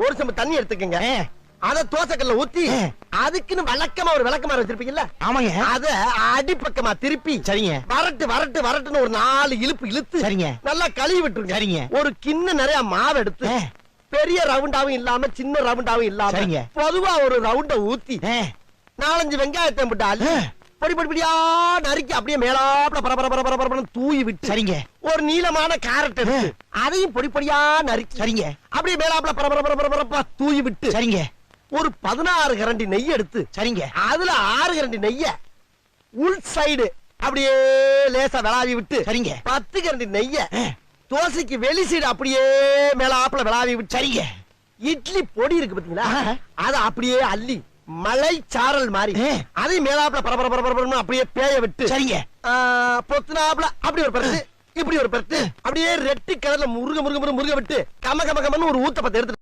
ஒரு சம்பு தண்ணி எடுத்துக்கங்க. அத தோசைக்கல்ல ஊத்தி அதுக்குன்னு வழக்கமா ஒரு விளக்கமாறு வச்சிருப்பீங்கல்ல? ஆமாங்க. அத அடிப்பக்கமா திருப்பி சரிங்க. வரட்டு வரட்டு வரட்டுன்னு ஒரு 4 இழுப்பு இழுத்து சரிங்க. நல்லா கழுவி விட்டுருங்க. சரிங்க. ஒரு கிண்ண நிறைய மாவு எடுத்து பெரிய ரவுண்டாவும் இல்லாம சின்ன ரவுண்டாவும் இல்லாம சரிங்க. பொதுவா ஒரு ரவுண்ட ஊத்தி 4-5 வெங்காயத்தை போட்டு அள்ளி பொடி பொடி பொடியா நறுக்கி அப்படியே மேலாப்ல பரபரன்னு தூவி விட்டு சரிங்க. ஒரு நீளமான கேரட் எடுத்து அதையும் பொடி பொடியா நறுக்கி சரிங்க. அப்படியே மேலாப்ல பரபரப்பா தூவி விட்டு சரிங்க. ஒரு 16 கரண்டி நெய் எடுத்து சரிங்க. அதுல 6 கரண்டி நெய்ய உள் சைடு அப்படியே லேசா விளாவி விட்டு சரிங்க. 10 கரண்டி நெய்ய தோசைக்கு வெளி சைடு அப்படியே மேலாப்ல விளாவி விட்டு சரிங்க. இட்லி பொடி இருக்கு பாத்தீங்களா? அத அப்படியே அள்ளி மலை சாரல் மாதிரி அதை மேலாப்ல பரபரன்னு அப்படியே பேய விட்டு சரிங்க. பொத்துனாப்ல அப்படி ஒரு பருத்து இப்படி ஒரு பருத்து அப்படியே ரெட்டி கலர்ல முருக விட்டு கம கமன்னு ஒரு ஊத்தப்பத்தை எடுத்து